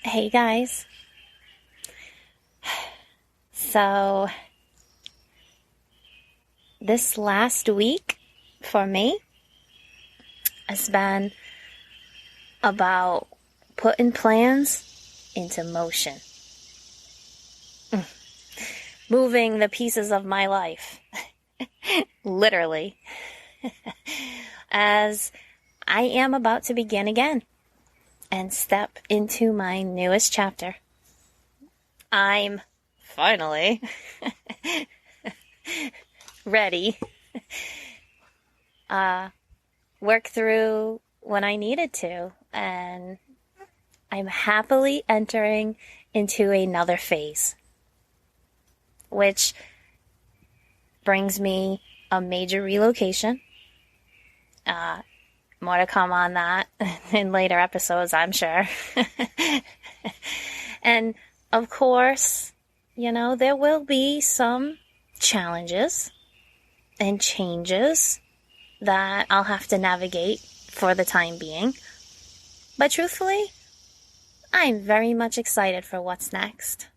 Hey guys. So, this last week for me has been about putting plans into motion. Moving the pieces of my life. Literally. As I am about to begin again and step into my newest chapter. I'm finally ready. Work through when I needed to, and I'm happily entering into another phase, which brings me a major relocation. More to come on that in later episodes, I'm sure. And of course, there will be some challenges and changes that I'll have to navigate for the time being. But truthfully, I'm very much excited for what's next.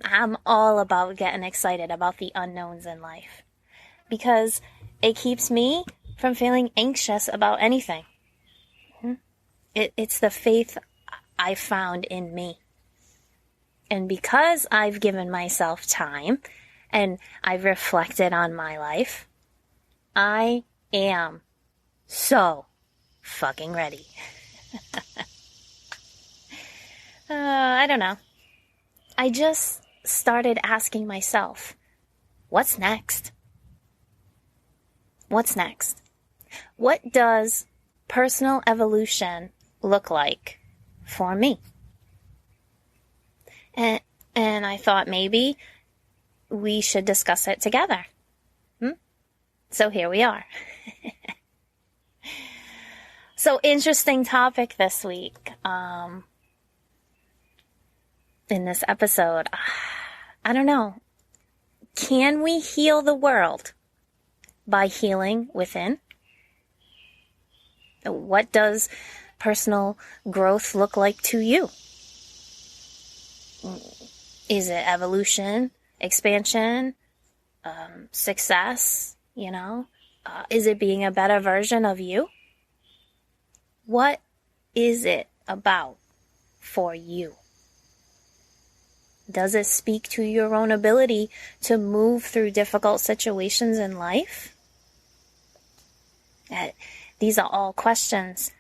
I'm all about getting excited about the unknowns in life because it keeps me from feeling anxious about anything. It's the faith I found in me. And because I've given myself time and I've reflected on my life, I am so fucking ready. I don't know. I just started asking myself, what's next? What's next? What does personal evolution look like for me? And I thought maybe we should discuss it together. So here we are. So interesting topic this week. In this episode, I don't know. Can we heal the world by healing within? What does personal growth look like to you? Is it evolution, expansion, success, is it being a better version of you? What is it about for you? Does it speak to your own ability to move through difficult situations in life? These are all questions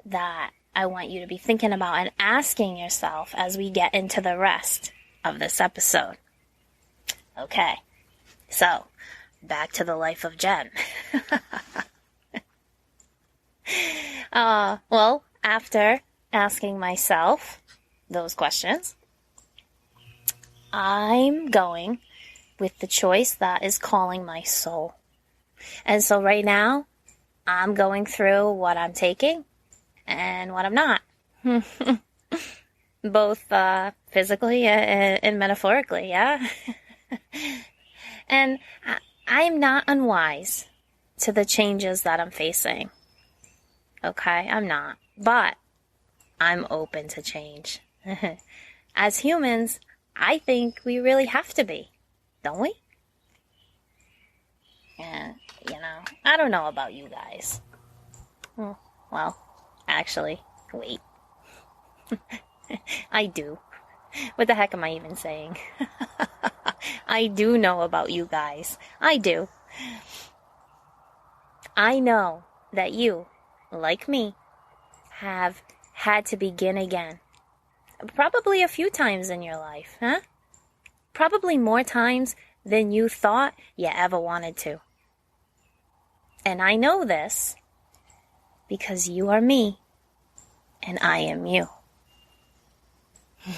that I want you to be thinking about and asking yourself as we get into the rest of this episode. Okay, so back to the life of Jen. Well, after asking myself those questions, I'm going with the choice that is calling my soul. And so right now, I'm going through what I'm taking and what I'm not. Both physically and metaphorically, yeah? And I'm not unwise to the changes that I'm facing. Okay, I'm not. But I'm open to change. As humans, I think we really have to be, don't we? And, I don't know about you guys. Well, actually, wait. I do. What the heck am I even saying? I do know about you guys. I do. I know that you, like me, have had to begin again. Probably a few times in your life, huh? Probably more times than you thought you ever wanted to. And I know this because you are me and I am you.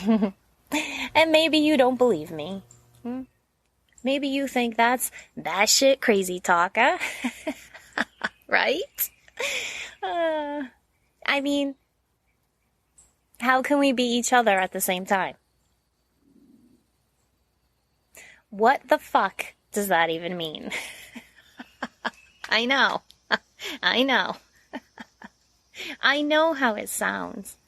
And maybe you don't believe me. Maybe you think that's batshit crazy talk, huh? Right? I mean, how can we be each other at the same time? What the fuck does that even mean? I know. I know. I know how it sounds.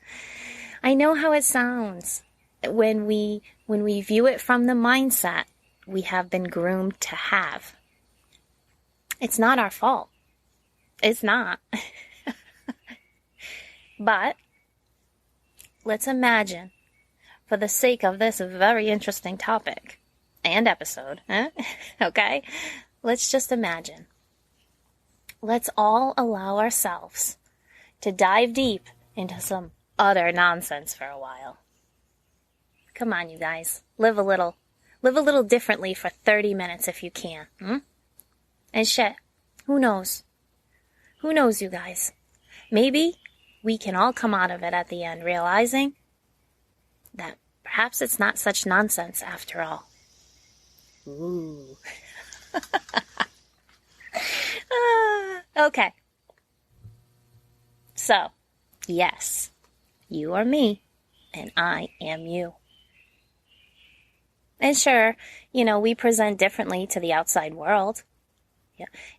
I know how it sounds when we view it from the mindset we have been groomed to have. It's not our fault. It's not. But let's imagine, for the sake of this very interesting topic and episode, okay? Let's just imagine. Let's all allow ourselves to dive deep into some utter nonsense for a while. Come on, you guys. Live a little differently for 30 minutes if you can. And shit, who knows? Who knows, you guys? Maybe we can all come out of it at the end realizing that perhaps it's not such nonsense after all. Ooh. Okay. So, yes, you are me, and I am you. And sure, we present differently to the outside world.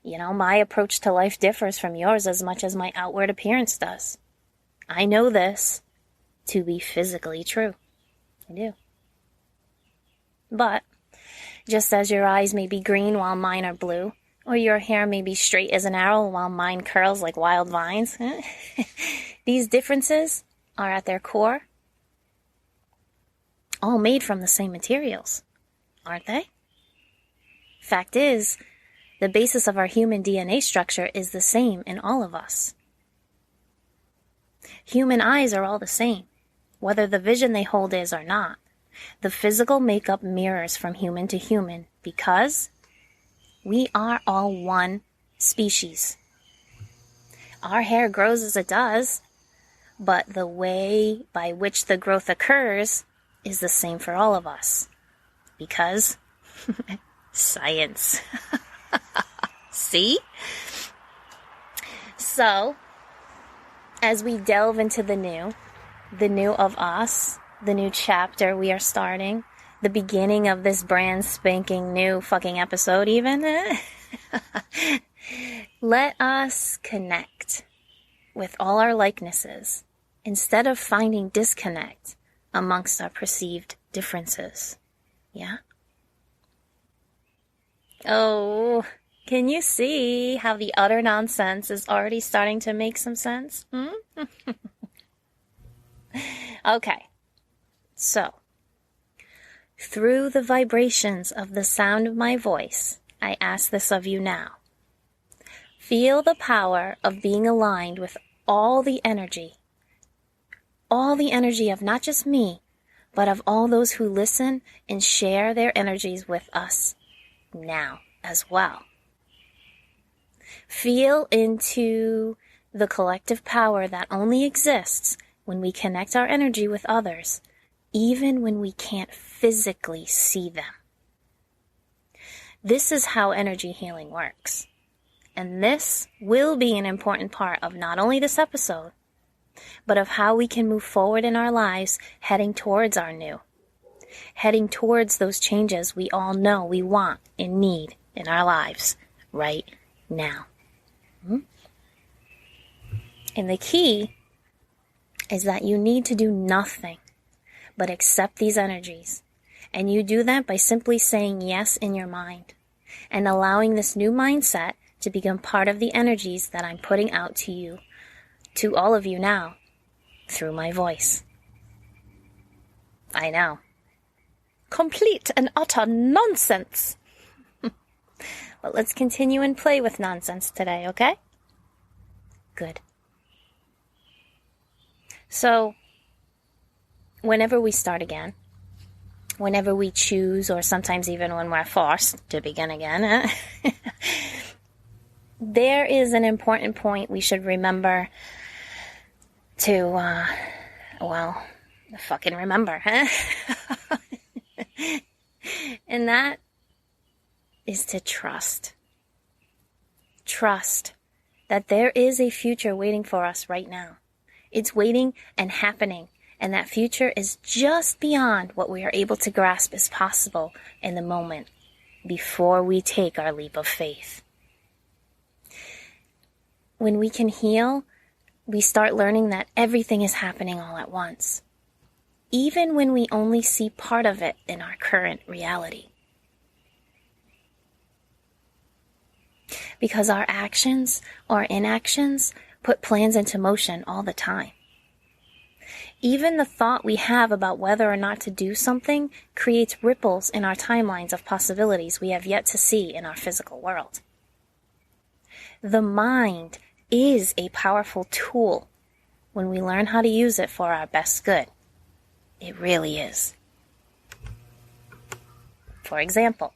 My approach to life differs from yours as much as my outward appearance does. I know this to be physically true. I do. But just as your eyes may be green while mine are blue, or your hair may be straight as an arrow while mine curls like wild vines, these differences are at their core all made from the same materials, aren't they? Fact is, the basis of our human DNA structure is the same in all of us. Human eyes are all the same, whether the vision they hold is or not. The physical makeup mirrors from human to human because we are all one species. Our hair grows as it does, but the way by which the growth occurs is the same for all of us. Because science. See? So, as we delve into the new of us, the new chapter we are starting, the beginning of this brand spanking new fucking episode even, let us connect with all our likenesses instead of finding disconnect amongst our perceived differences. Yeah? Oh, can you see how the utter nonsense is already starting to make some sense? Okay. So, through the vibrations of the sound of my voice, I ask this of you now. Feel the power of being aligned with all the energy of not just me, but of all those who listen and share their energies with us now as well. Feel into the collective power that only exists when we connect our energy with others, even when we can't physically see them. This is how energy healing works. And this will be an important part of not only this episode, but of how we can move forward in our lives heading towards our new. Heading towards those changes we all know we want and need in our lives right now. And the key is that you need to do nothing but accept these energies. And you do that by simply saying yes in your mind and allowing this new mindset to become part of the energies that I'm putting out to you, to all of you now, through my voice. I know. Complete and utter nonsense. But let's continue and play with nonsense today, okay? Good. So, whenever we start again, whenever we choose, or sometimes even when we're forced to begin again, there is an important point we should remember to, fucking remember, huh? And that is to trust. Trust that there is a future waiting for us right now. It's waiting and happening, and that future is just beyond what we are able to grasp as possible in the moment before we take our leap of faith. When we can heal, we start learning that everything is happening all at once. even when we only see part of it in our current reality. Because our actions or inactions put plans into motion all the time. Even the thought we have about whether or not to do something creates ripples in our timelines of possibilities we have yet to see in our physical world. The mind is a powerful tool when we learn how to use it for our best good. It really is. For example,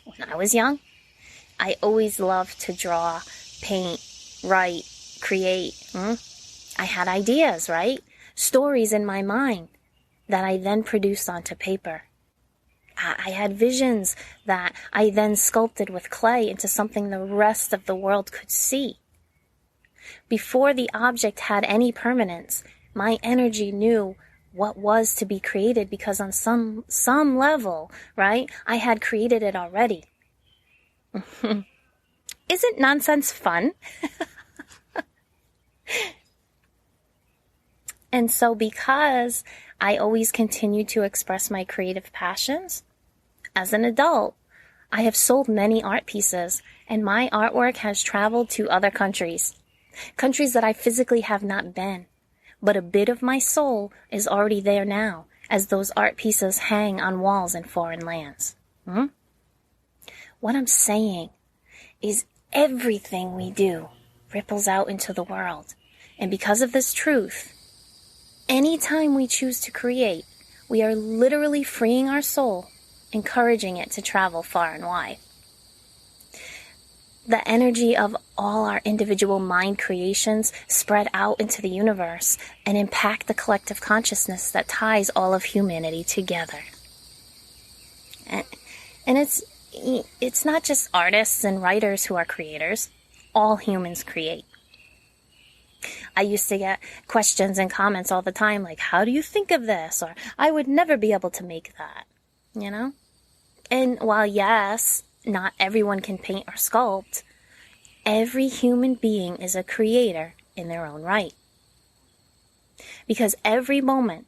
when I was young, I always loved to draw, paint, write, create. I had ideas, right? Stories in my mind that I then produced onto paper. I had visions that I then sculpted with clay into something the rest of the world could see. Before the object had any permanence, my energy knew what was to be created because on some level, right, I had created it already. Isn't nonsense fun? And so because I always continued to express my creative passions, as an adult, I have sold many art pieces, and my artwork has traveled to other countries that I physically have not been. But a bit of my soul is already there now, as those art pieces hang on walls in foreign lands. What I'm saying is everything we do ripples out into the world. And because of this truth, anytime we choose to create, we are literally freeing our soul, encouraging it to travel far and wide. The energy of all our individual mind creations spread out into the universe and impact the collective consciousness that ties all of humanity together. And it's not just artists and writers who are creators. All humans create. I used to get questions and comments all the time like, how do you think of this? Or, I would never be able to make that, you know? And while yes, not everyone can paint or sculpt, every human being is a creator in their own right. Because every moment,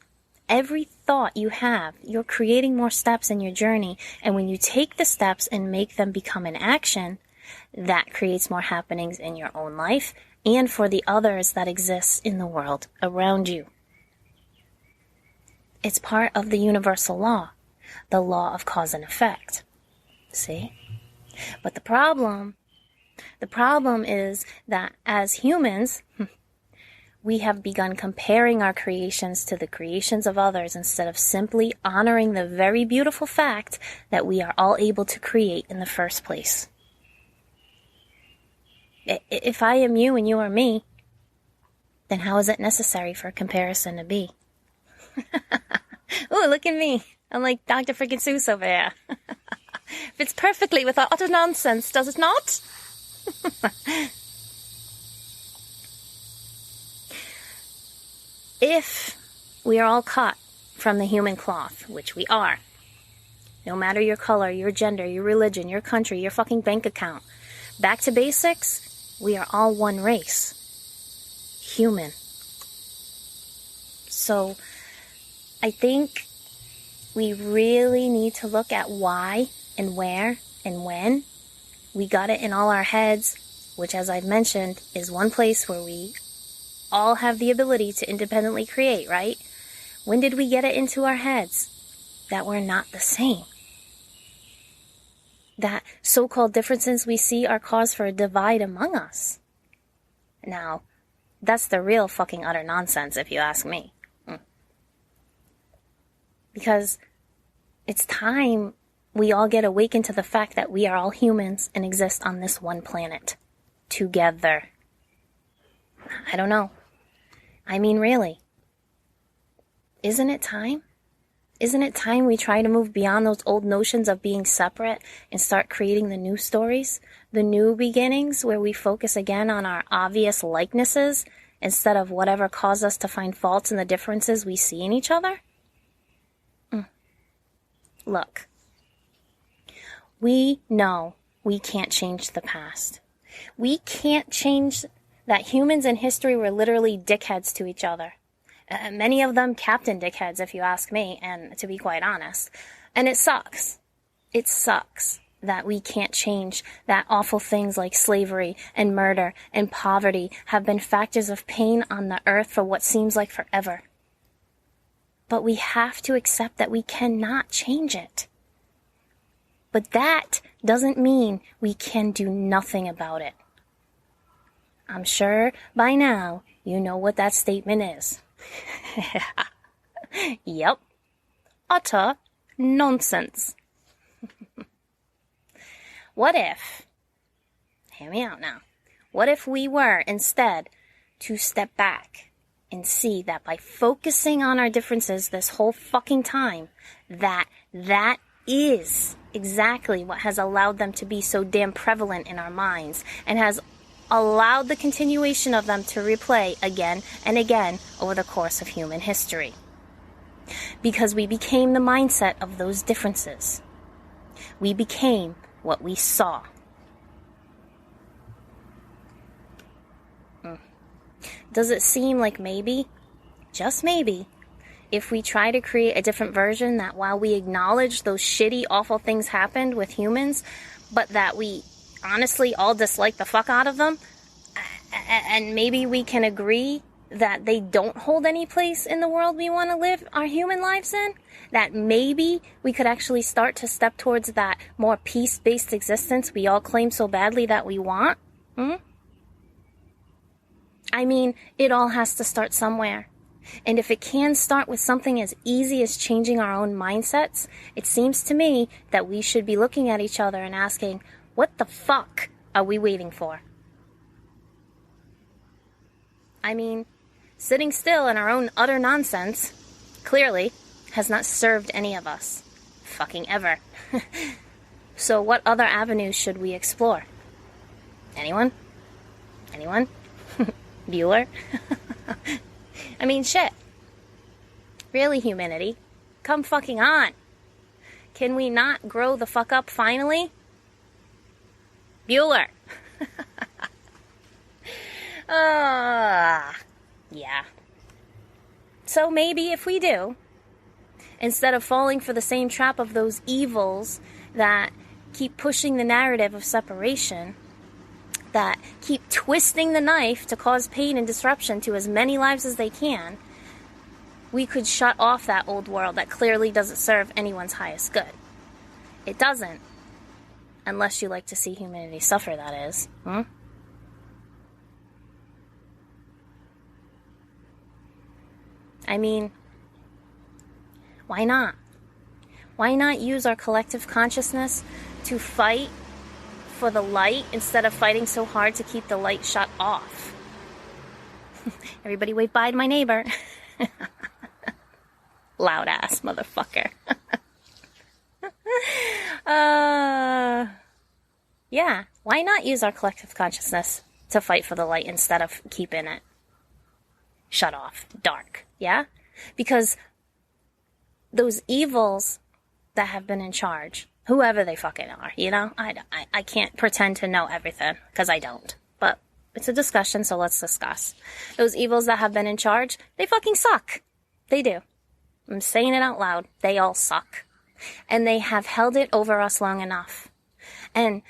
every thought you have, you're creating more steps in your journey. And when you take the steps and make them become an action, that creates more happenings in your own life and for the others that exist in the world around you. It's part of the universal law, the law of cause and effect. See? But the problem is that as humans, we have begun comparing our creations to the creations of others instead of simply honoring the very beautiful fact that we are all able to create in the first place. If I am you and you are me, then how is it necessary for comparison to be? Ooh, look at me. I'm like Dr. Freaking Seuss over here. Fits perfectly with our utter nonsense, does it not? If we are all cut from the human cloth, which we are, no matter your color, your gender, your religion, your country, your fucking bank account, back to basics, we are all one race. Human. So, I think we really need to look at why and where and when. We got it in all our heads, which, as I've mentioned, is one place where we all have the ability to independently create, right? When did we get it into our heads that we're not the same? That so-called differences we see are cause for a divide among us. Now, that's the real fucking utter nonsense, if you ask me. Because it's time we all get awakened to the fact that we are all humans and exist on this one planet. Together. I don't know. I mean, really. Isn't it time? Isn't it time we try to move beyond those old notions of being separate and start creating the new stories, the new beginnings where we focus again on our obvious likenesses instead of whatever caused us to find faults in the differences we see in each other? Look, we know we can't change the past. We can't change that humans in history were literally dickheads to each other. Many of them captain dickheads, if you ask me, and to be quite honest. And it sucks. It sucks that we can't change, that awful things like slavery and murder and poverty have been factors of pain on the earth for what seems like forever. But we have to accept that we cannot change it. But that doesn't mean we can do nothing about it. I'm sure by now you know what that statement is. Yep. Utter nonsense. What if, hear me out now, what if we were instead to step back and see that by focusing on our differences this whole fucking time, that is exactly what has allowed them to be so damn prevalent in our minds and has allowed the continuation of them to replay again and again over the course of human history. Because we became the mindset of those differences. We became what we saw. Does it seem like maybe, just maybe, if we try to create a different version, that while we acknowledge those shitty, awful things happened with humans, but that we honestly all dislike the fuck out of them, and maybe we can agree that they don't hold any place in the world we want to live our human lives in, that maybe we could actually start to step towards that more peace-based existence we all claim so badly that we want? I mean, it all has to start somewhere. And if it can start with something as easy as changing our own mindsets, it seems to me that we should be looking at each other and asking, what the fuck are we waiting for? I mean, sitting still in our own utter nonsense, clearly, has not served any of us. Fucking ever. So what other avenues should we explore? Anyone? Anyone? Bueller? I mean, shit. Really, humanity? Come fucking on. Can we not grow the fuck up finally? Bueller. Yeah. So maybe if we do, instead of falling for the same trap of those evils that keep pushing the narrative of separation, that keep twisting the knife to cause pain and disruption to as many lives as they can, we could shut off that old world that clearly doesn't serve anyone's highest good. It doesn't. Unless you like to see humanity suffer, that is. I mean, why not? Why not use our collective consciousness to fight for the light instead of fighting so hard to keep the light shut off? Everybody wave bye to my neighbor. Loud ass motherfucker. Yeah, why not use our collective consciousness to fight for the light instead of keeping it shut off, dark, yeah? Because those evils that have been in charge, whoever they fucking are, you know? I can't pretend to know everything, because I don't. But it's a discussion, so let's discuss. Those evils that have been in charge, they fucking suck. They do. I'm saying it out loud. They all suck. And they have held it over us long enough. And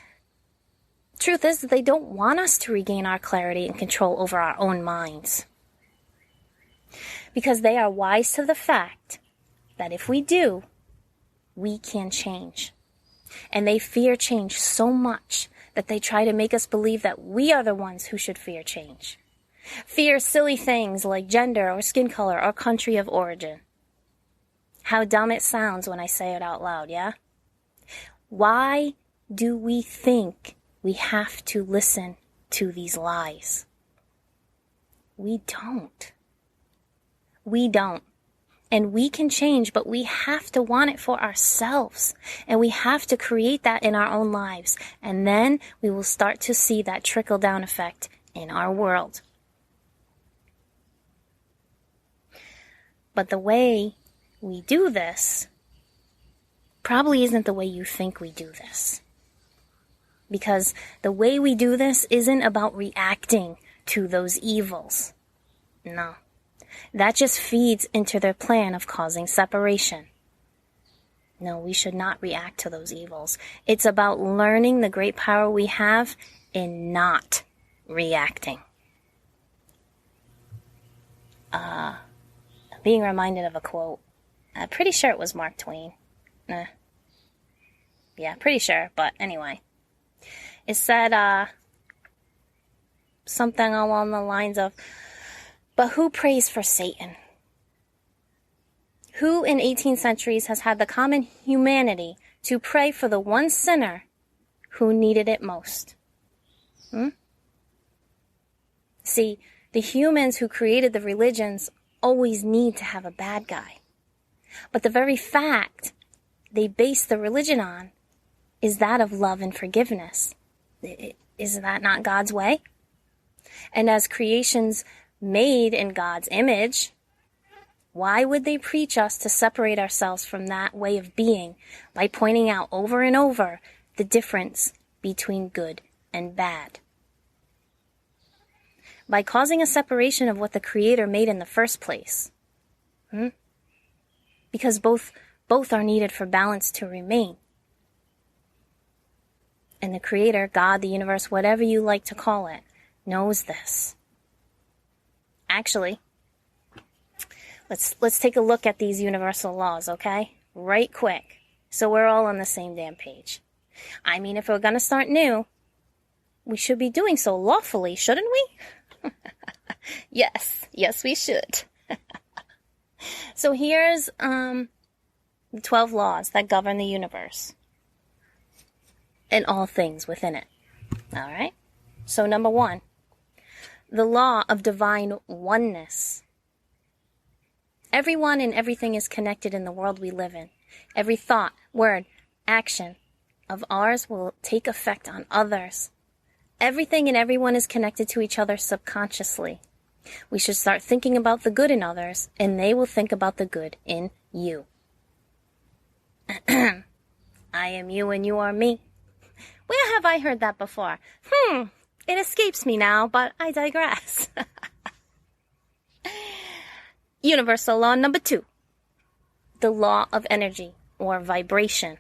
truth is that they don't want us to regain our clarity and control over our own minds. Because they are wise to the fact that if we do, we can change. And they fear change so much that they try to make us believe that we are the ones who should fear change. Fear silly things like gender or skin color or country of origin. How dumb it sounds when I say it out loud, yeah? Why do we think we have to listen to these lies? We don't. We don't. And we can change, but we have to want it for ourselves. And we have to create that in our own lives. And then we will start to see that trickle-down effect in our world. But the way we do this probably isn't the way you think we do this. Because the way we do this isn't about reacting to those evils. No. That just feeds into their plan of causing separation. No, we should not react to those evils. It's about learning the great power we have in not reacting. I'm being reminded of a quote. I'm pretty sure it was Mark Twain. Yeah, pretty sure, but anyway. It said something along the lines of, but who prays for Satan? Who in 18 centuries has had the common humanity to pray for the one sinner who needed it most? See, the humans who created the religions always need to have a bad guy. But the very fact they base the religion on is that of love and forgiveness. Is that not God's way? And as creations made in God's image, why would they preach us to separate ourselves from that way of being by pointing out over and over the difference between good and bad? By causing a separation of what the Creator made in the first place. Because both are needed for balance to remain. And the Creator, God, the universe, whatever you like to call it, knows this. Actually, let's take a look at these universal laws, okay? Right quick. So we're all on the same damn page. I mean, if we're gonna start new, we should be doing so lawfully, shouldn't we? Yes, we should. So here's the 12 laws that govern the universe and all things within it. All right? So number 1, the law of divine oneness. Everyone and everything is connected in the world we live in. Every thought, word, action of ours will take effect on others. Everything and everyone is connected to each other subconsciously. We should start thinking about the good in others, and they will think about the good in you. I am you and you are me. Where have I heard that before? It escapes me now, but I digress. Universal law number 2. The law of energy, or vibration.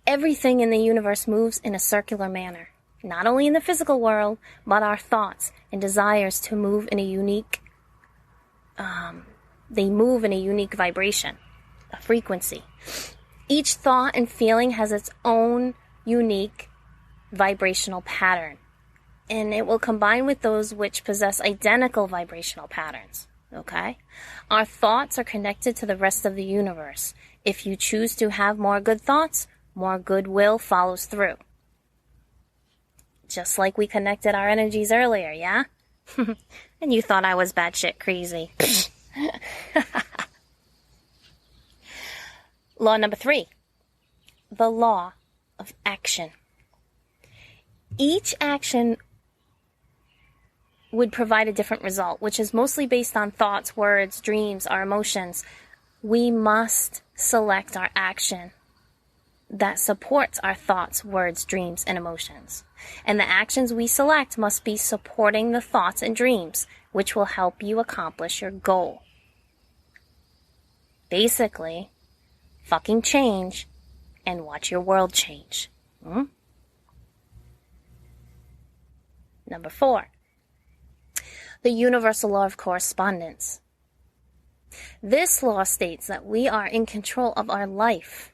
Everything in the universe moves in a circular manner. Not only in the physical world, but our thoughts and desires to move in a unique, they move in a unique vibration, a frequency. Each thought and feeling has its own unique vibrational pattern, and it will combine with those which possess identical vibrational patterns, okay? Our thoughts are connected to the rest of the universe. If you choose to have more good thoughts, more goodwill follows through. Just like we connected our energies earlier, yeah? And you thought I was batshit crazy. Law number 3. The law of action. Each action would provide a different result, which is mostly based on thoughts, words, dreams, our emotions. We must select our action that supports our thoughts, words, dreams, and emotions. And the actions we select must be supporting the thoughts and dreams, which will help you accomplish your goal. Basically, fucking change and watch your world change. Number 4. The universal law of correspondence. This law states that we are in control of our life.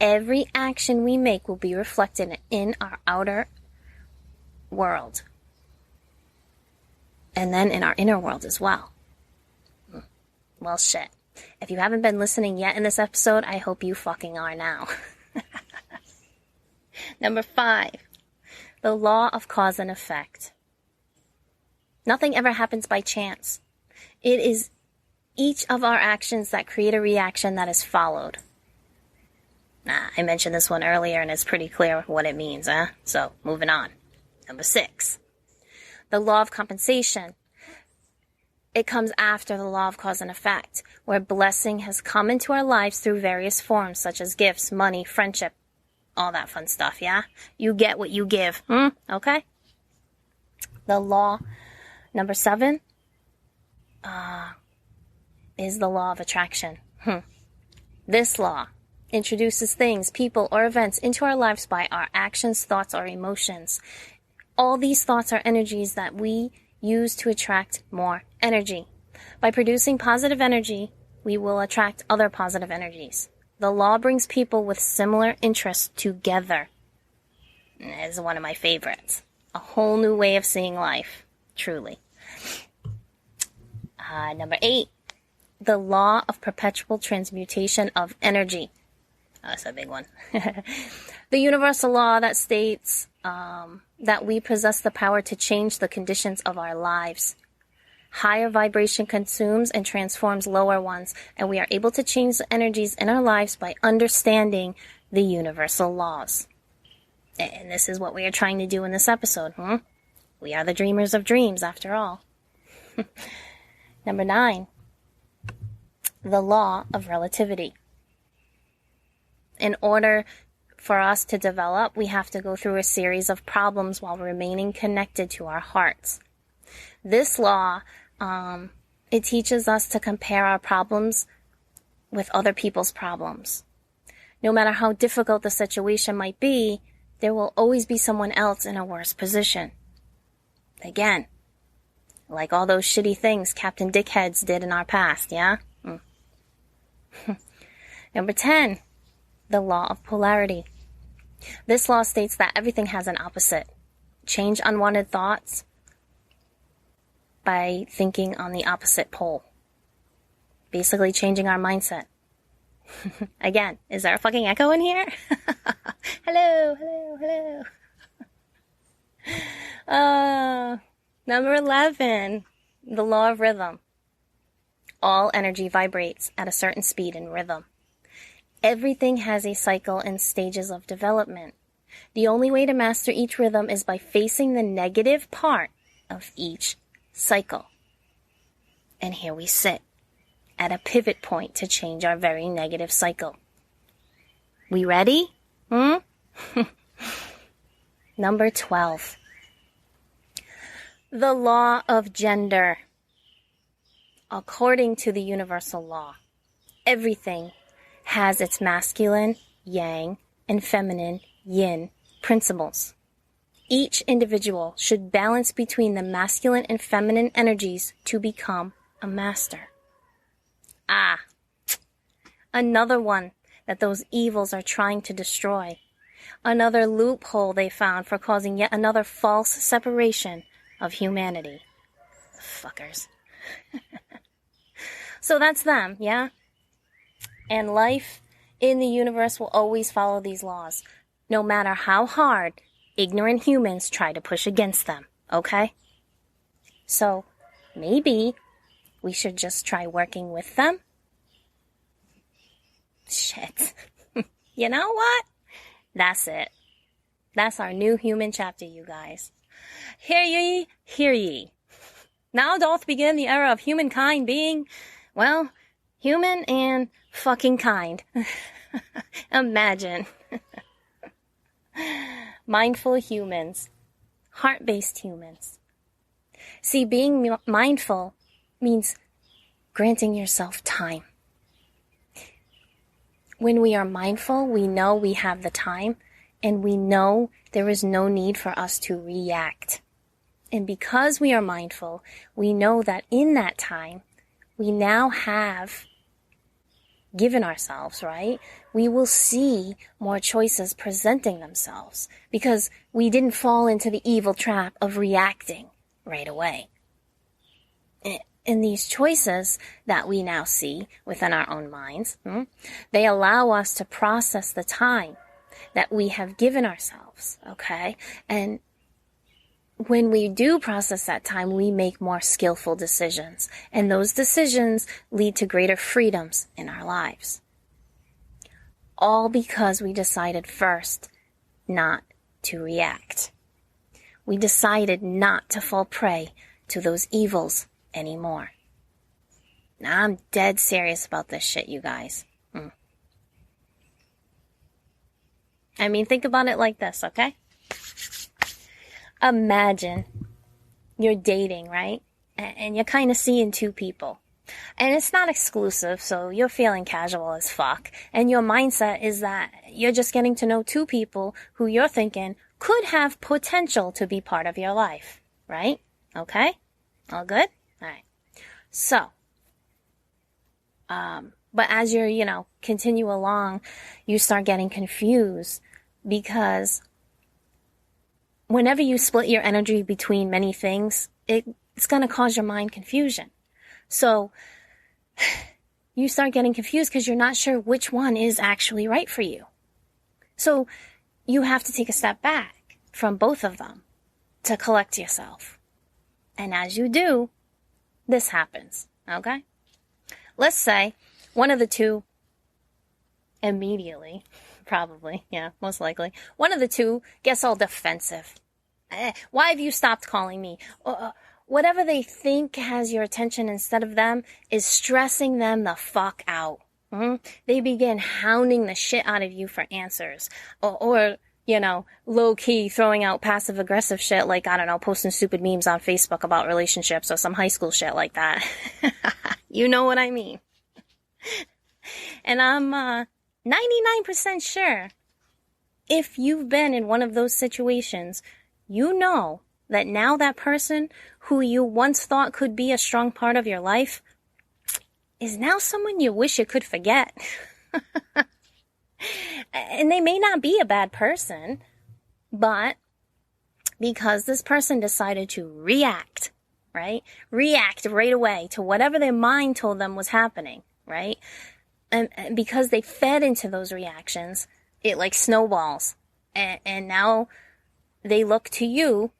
Every action we make will be reflected in our outer world. And then in our inner world as well. Well, shit. If you haven't been listening yet in this episode, I hope you fucking are now. Number 5. The law of cause and effect. Nothing ever happens by chance. It is each of our actions that create a reaction that is followed. I mentioned this one earlier and it's pretty clear what it means, huh? So, moving on. Number 6. The law of compensation. It comes after the law of cause and effect, where blessing has come into our lives through various forms, such as gifts, money, friendship, all that fun stuff, yeah? You get what you give, okay? The law, number 7, is the law of attraction. This law introduces things, people, or events into our lives by our actions, thoughts, or emotions. All these thoughts are energies that we use to attract more energy. By producing positive energy, we will attract other positive energies. The law brings people with similar interests together. It's one of my favorites. A whole new way of seeing life, truly. Number 8, the law of perpetual transmutation of energy. Oh, that's a big one. The universal law that states that we possess the power to change the conditions of our lives. Higher vibration consumes and transforms lower ones, and we are able to change the energies in our lives by understanding the universal laws. And this is what we are trying to do in this episode. We are the dreamers of dreams, after all. Number 9, the law of relativity. In order for us to develop, we have to go through a series of problems while remaining connected to our hearts. This law, it teaches us to compare our problems with other people's problems. No matter how difficult the situation might be, there will always be someone else in a worse position. Again, like all those shitty things Captain Dickheads did in our past, yeah? Number 10, the law of polarity. This law states that everything has an opposite. Change unwanted thoughts by thinking on the opposite pole. Basically changing our mindset. Again, is there a fucking echo in here? Hello. Number 11, the law of rhythm. All energy vibrates at a certain speed and rhythm. Everything has a cycle and stages of development. The only way to master each rhythm is by facing the negative part of each cycle. And here we sit at a pivot point to change our very negative cycle. We ready? Number 12. The law of gender. According to the universal law, everything has its masculine, yang, and feminine, yin, principles. Each individual should balance between the masculine and feminine energies to become a master. Another one that those evils are trying to destroy. Another loophole they found for causing yet another false separation of humanity. Fuckers. So that's them, yeah? And life in the universe will always follow these laws, no matter how hard ignorant humans try to push against them, okay? So maybe we should just try working with them? Shit. You know what? That's it. That's our new human chapter, you guys. Hear ye, hear ye. Now doth begin the era of humankind being, well, human and fucking kind. Imagine. Mindful humans. Heart-based humans. See, being mindful means granting yourself time. When we are mindful, we know we have the time, and we know there is no need for us to react. And because we are mindful, we know that in that time, we now have given ourselves, right? We will see more choices presenting themselves because we didn't fall into the evil trap of reacting right away. And these choices that we now see within our own minds, they allow us to process the time that we have given ourselves, okay? And when we do process that time, we make more skillful decisions. And those decisions lead to greater freedoms in our lives. All because we decided first not to react. We decided not to fall prey to those evils anymore. Now, I'm dead serious about this shit, you guys. I mean, think about it like this, okay? Imagine you're dating, right? and you're kind of seeing two people. And it's not exclusive, so you're feeling casual as fuck. And your mindset is that you're just getting to know two people who you're thinking could have potential to be part of your life, right? Okay? All good? All right. So, but as you're, continue along, you start getting confused because whenever you split your energy between many things, it's going to cause your mind confusion. So you start getting confused because you're not sure which one is actually right for you. So you have to take a step back from both of them to collect yourself. And as you do, this happens, okay? Let's say one of the two immediately, probably, yeah, most likely, one of the two gets all defensive. Why have you stopped calling me? Whatever they think has your attention instead of them is stressing them the fuck out. They begin hounding the shit out of you for answers. Or low-key throwing out passive-aggressive shit like, I don't know, posting stupid memes on Facebook about relationships or some high school shit like that. You know what I mean. And I'm 99% sure if you've been in one of those situations, you know that now that person who you once thought could be a strong part of your life is now someone you wish you could forget. And they may not be a bad person, but because this person decided to react, right? React right away to whatever their mind told them was happening, right? And because they fed into those reactions, it like snowballs. And now they look to you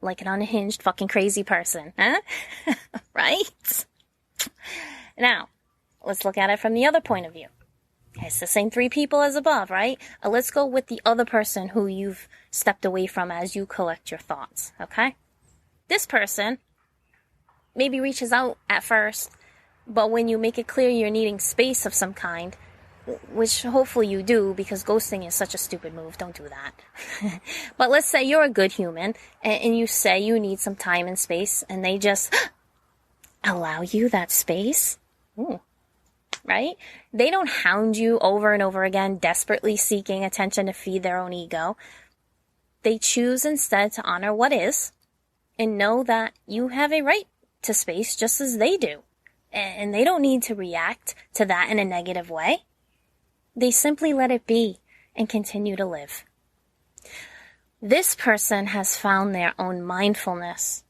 like an unhinged fucking crazy person, huh? Right? Now, let's look at it from the other point of view. It's the same three people as above, right? Let's go with the other person who you've stepped away from as you collect your thoughts, okay? This person maybe reaches out at first, but when you make it clear you're needing space of some kind, which hopefully you do because ghosting is such a stupid move, don't do that. But let's say you're a good human and you say you need some time and space and they just allow you that space. Ooh. Right? They don't hound you over and over again, desperately seeking attention to feed their own ego. They choose instead to honor what is and know that you have a right to space just as they do. And they don't need to react to that in a negative way. They simply let it be and continue to live. This person has found their own mindfulness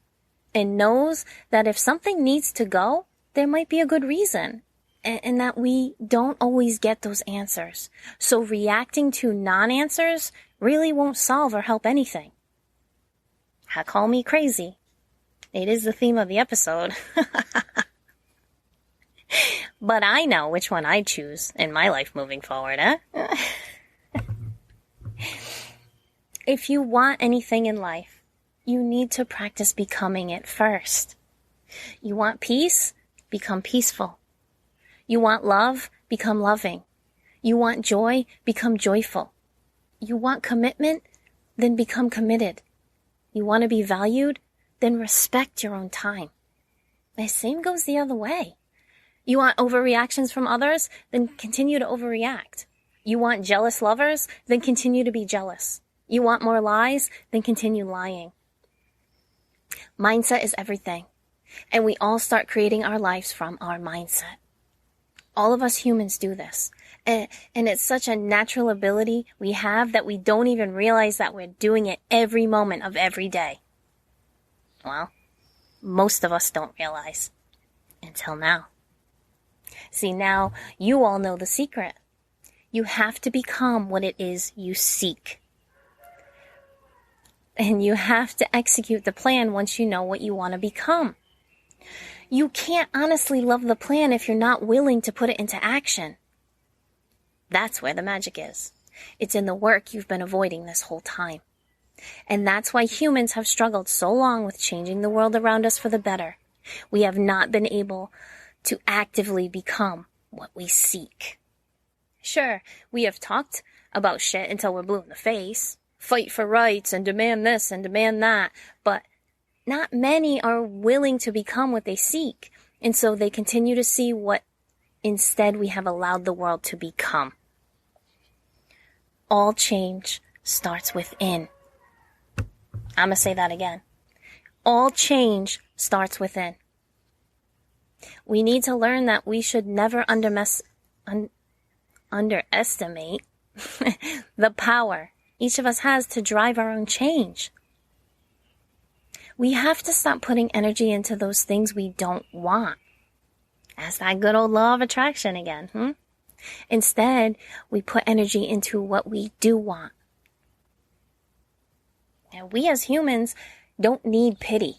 and knows that if something needs to go, there might be a good reason. And that we don't always get those answers. So reacting to non-answers really won't solve or help anything. Call me crazy. It is the theme of the episode. But I know which one I choose in my life moving forward, huh? If you want anything in life, you need to practice becoming it first. You want peace? Become peaceful. You want love? Become loving. You want joy? Become joyful. You want commitment? Then become committed. You want to be valued? Then respect your own time. The same goes the other way. You want overreactions from others? Then continue to overreact. You want jealous lovers? Then continue to be jealous. You want more lies? Then continue lying. Mindset is everything. And we all start creating our lives from our mindset. All of us humans do this. And it's such a natural ability we have that we don't even realize that we're doing it every moment of every day. Well, most of us don't realize. Until now. See, now you all know the secret. You have to become what it is you seek. And you have to execute the plan once you know what you want to become. You can't honestly love the plan if you're not willing to put it into action. That's where the magic is. It's in the work you've been avoiding this whole time. And that's why humans have struggled so long with changing the world around us for the better. We have not been able to actively become what we seek. Sure, we have talked about shit until we're blue in the face. Fight for rights and demand this and demand that. But not many are willing to become what they seek. And so they continue to see what instead we have allowed the world to become. All change starts within. I'm going to say that again. All change starts within. We need to learn that we should never underestimate the power each of us has to drive our own change. We have to stop putting energy into those things we don't want. That's that good old law of attraction again. Instead, we put energy into what we do want. And we as humans don't need pity.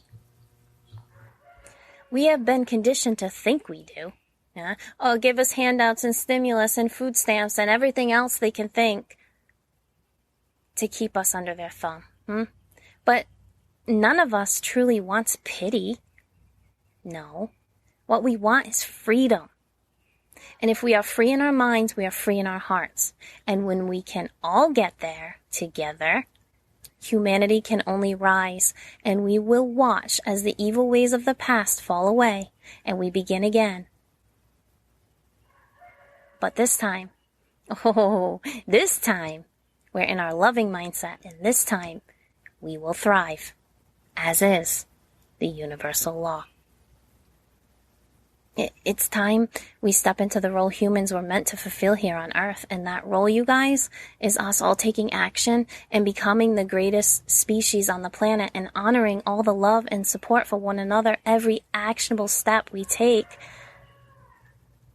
We have been conditioned to think we do. Yeah? Oh, give us handouts and stimulus and food stamps and everything else they can think to keep us under their thumb. But none of us truly wants pity. No. What we want is freedom. And if we are free in our minds, we are free in our hearts. And when we can all get there together, humanity can only rise, and we will watch as the evil ways of the past fall away, and we begin again. But this time, we're in our loving mindset, and this time, we will thrive, as is the universal law. It's time we step into the role humans were meant to fulfill here on Earth. And that role, you guys, is us all taking action and becoming the greatest species on the planet and honoring all the love and support for one another, every actionable step we take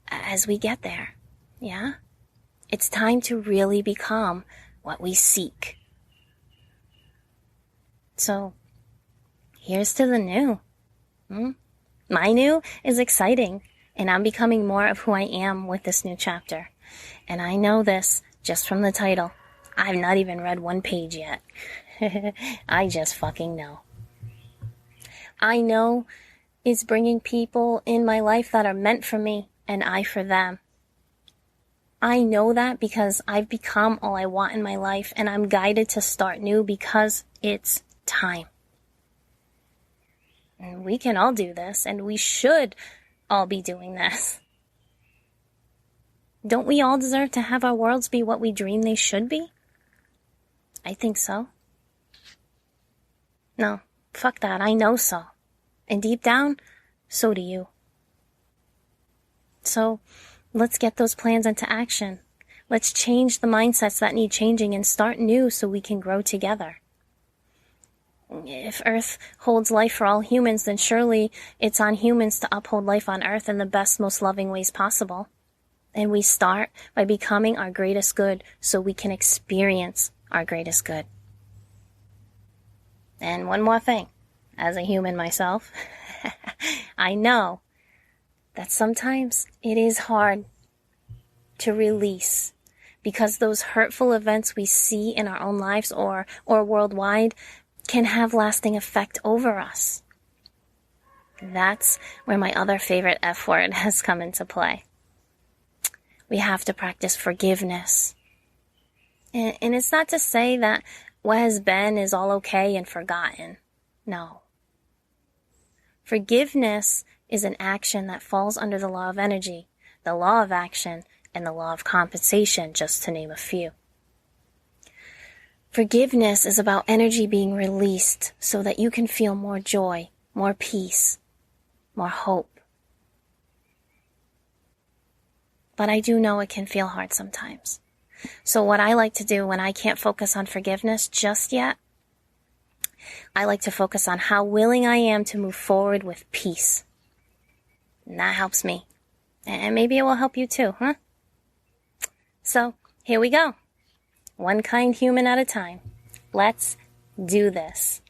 as we get there. Yeah? It's time to really become what we seek. So, here's to the new. My new is exciting, and I'm becoming more of who I am with this new chapter. And I know this just from the title. I've not even read one page yet. I just fucking know. I know it's bringing people in my life that are meant for me, and I for them. I know that because I've become all I want in my life, and I'm guided to start new because it's time. And we can all do this, and we should all be doing this. Don't we all deserve to have our worlds be what we dream they should be? I think so. No, fuck that, I know so. And deep down, so do you. So, let's get those plans into action. Let's change the mindsets that need changing and start new so we can grow together. If Earth holds life for all humans, then surely it's on humans to uphold life on Earth in the best, most loving ways possible. And we start by becoming our greatest good so we can experience our greatest good. And one more thing. As a human myself, I know that sometimes it is hard to release because those hurtful events we see in our own lives or worldwide can have lasting effect over us. That's where my other favorite F word has come into play. We have to practice forgiveness. And it's not to say that what has been is all okay and forgotten. No. Forgiveness is an action that falls under the law of energy, the law of action, and the law of compensation, just to name a few. Forgiveness is about energy being released so that you can feel more joy, more peace, more hope. But I do know it can feel hard sometimes. So what I like to do when I can't focus on forgiveness just yet, I like to focus on how willing I am to move forward with peace. And that helps me. And maybe it will help you too, huh? So, here we go. One kind human at a time. Let's do this.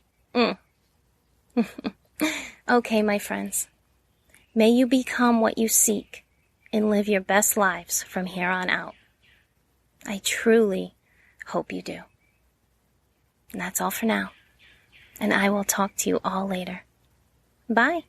Okay, my friends. May you become what you seek and live your best lives from here on out. I truly hope you do. And that's all for now. And I will talk to you all later. Bye.